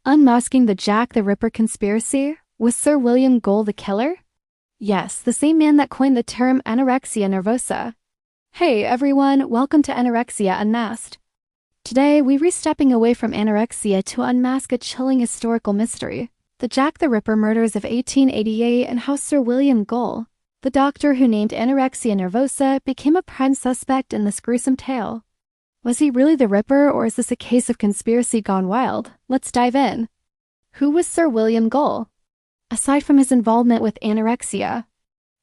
Unmasking the Jack the Ripper conspiracy? Was Sir William Gull the killer? Yes, the same man that coined the term anorexia nervosa. Hey everyone, welcome to Anorexia Unmasked. Today, we're stepping away from anorexia to unmask a chilling historical mystery, the Jack the Ripper murders of 1888 and how Sir William Gull, the doctor who named anorexia nervosa, became a prime suspect in this gruesome tale. Was he really the Ripper, or is this a case of conspiracy gone wild? Let's dive in. Who was Sir William Gull? Aside from his involvement with anorexia.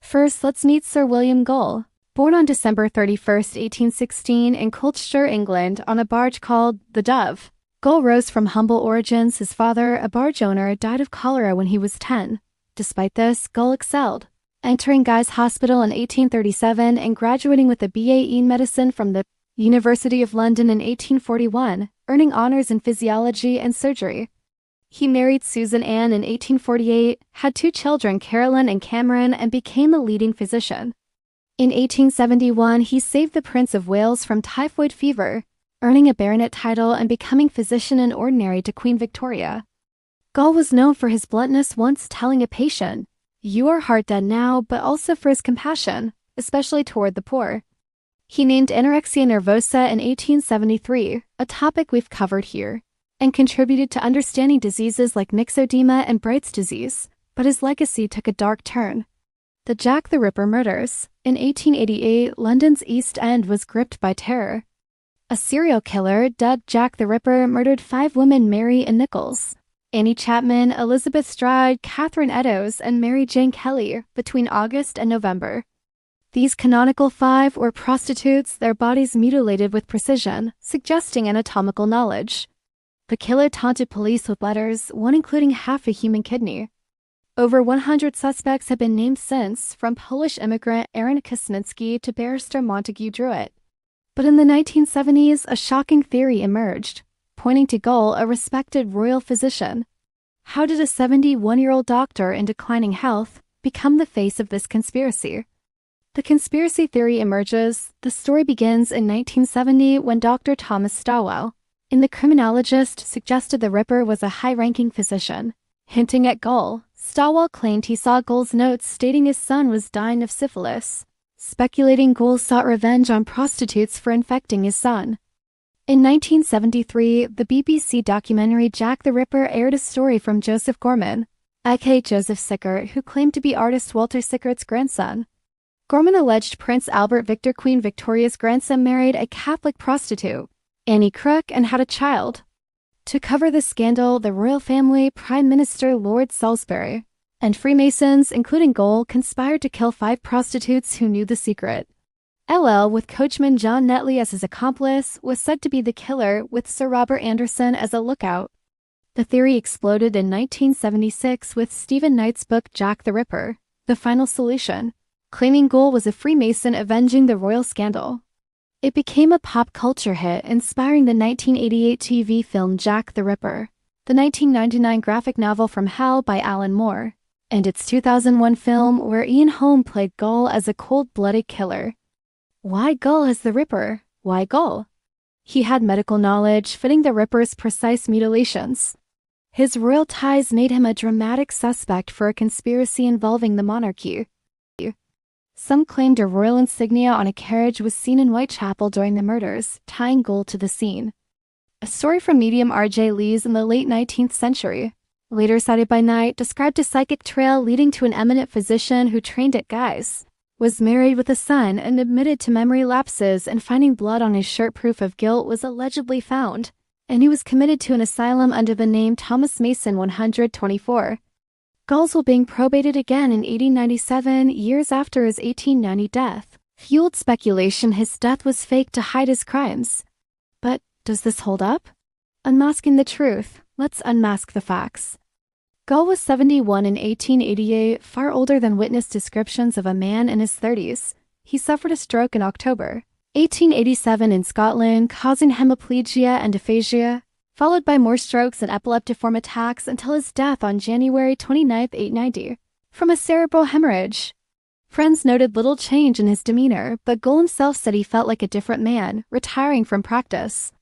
First, let's meet Sir William Gull. Born on December 31st, 1816 in Colchester, England, on a barge called the Dove. Gull rose from humble origins. His father, a barge owner, died of cholera when he was 10. Despite this, Gull excelled, entering Guy's Hospital in 1837 and graduating with a BA in medicine from the University of London in 1841, earning honors in physiology and surgery. He married Susan Ann in 1848, had 2 children, Carolyn and Cameron, and became a leading physician. In 1871, he saved the Prince of Wales from typhoid fever, earning a baronet title and becoming physician in ordinary to Queen Victoria. Gull was known for his bluntness, once telling a patient, "You are heart dead now," but also for his compassion, especially toward the poor. He named anorexia nervosa in 1873, a topic we've covered here, and contributed to understanding diseases like myxedema and Bright's disease, but his legacy took a dark turn. The Jack the Ripper murders. In 1888, London's East End was gripped by terror. A serial killer, dubbed Jack the Ripper, murdered 5 women, Mary and Nichols, Annie Chapman, Elizabeth Stride, Catherine Eddowes, and Mary Jane Kelly, between August and November. These canonical 5 were prostitutes, their bodies mutilated with precision, suggesting anatomical knowledge. The killer taunted police with letters, one including half a human kidney. Over 100 suspects have been named since, from Polish immigrant Aaron Kosminski to barrister Montague Druitt. But in the 1970s, a shocking theory emerged, pointing to Gull, a respected royal physician. How did a 71-year-old doctor in declining health become the face of this conspiracy? The conspiracy theory emerges. The story begins in 1970 when Dr. Thomas Stawell, the criminologist, suggested the Ripper was a high-ranking physician. Hinting at Gull, Stawell claimed he saw Gull's notes stating his son was dying of syphilis, speculating Gull sought revenge on prostitutes for infecting his son. In 1973, the BBC documentary Jack the Ripper aired a story from Joseph Gorman, aka Joseph Sickert, who claimed to be artist Walter Sickert's grandson. Gorman alleged Prince Albert Victor Queen Victoria's grandson married a Catholic prostitute, Annie Crook, and had a child. To cover the scandal, the royal family, Prime Minister Lord Salisbury, and Freemasons, including Gull, conspired to kill 5 prostitutes who knew the secret. LL, with coachman John Netley as his accomplice, was said to be the killer, with Sir Robert Anderson as a lookout. The theory exploded in 1976 with Stephen Knight's book Jack the Ripper, The Final Solution, claiming Gull was a Freemason avenging the royal scandal. It became a pop culture hit, inspiring the 1988 TV film Jack the Ripper, the 1999 graphic novel From Hell by Alan Moore, and its 2001 film where Ian Holm played Gull as a cold-blooded killer. Why Gull as the Ripper? Why Gull? He had medical knowledge fitting the Ripper's precise mutilations. His royal ties made him a dramatic suspect for a conspiracy involving the monarchy. Some claimed a royal insignia on a carriage was seen in Whitechapel during the murders, tying Gull to the scene. A story from medium R.J. Lees in the late 19th century, later cited by Knight, described a psychic trail leading to an eminent physician who trained at Guy's, was married with a son, and admitted to memory lapses, and finding blood on his shirt proof of guilt was allegedly found, and he was committed to an asylum under the name Thomas Mason 124. Gull's will being probated again in 1897, years after his 1890 death, fueled speculation his death was faked to hide his crimes. But does this hold up? Unmasking the truth, let's unmask the facts. Gull was 71 in 1888, far older than witness descriptions of a man in his 30s. He suffered a stroke in October 1887 in Scotland, causing hemiplegia and aphasia, followed by more strokes and epileptiform attacks until his death on January 29, 1890, from a cerebral hemorrhage. Friends noted little change in his demeanor, but Gull himself said he felt like a different man, retiring from practice.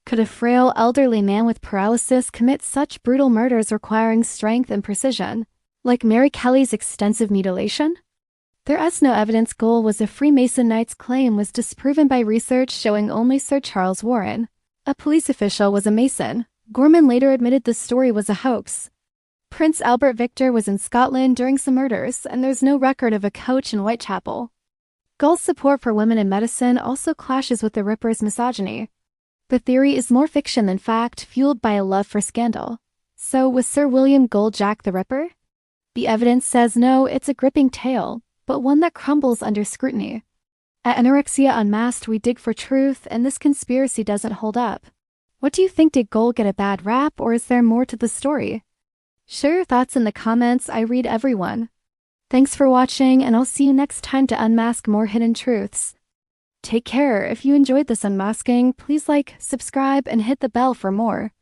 Could a frail, elderly man with paralysis commit such brutal murders requiring strength and precision, like Mary Kelly's extensive mutilation? There is no evidence Gull was a Freemason. Knight's claim was disproven by research showing only Sir Charles Warren, a police official, was a Mason. Gorman later admitted the story was a hoax. Prince Albert Victor was in Scotland during some murders, and there's no record of a coach in Whitechapel. Gull's support for women in medicine also clashes with the Ripper's misogyny. The theory is more fiction than fact, fueled by a love for scandal. So, was Sir William Gull-Jack the Ripper? The evidence says no, it's a gripping tale, but one that crumbles under scrutiny. At Anorexia Unmasked, we dig for truth, and this conspiracy doesn't hold up. What do you think? Did Gull get a bad rap, or is there more to the story? Share your thoughts in the comments. I read everyone. Thanks for watching, and I'll see you next time to unmask more hidden truths. Take care. If you enjoyed this unmasking, please like, subscribe, and hit the bell for more.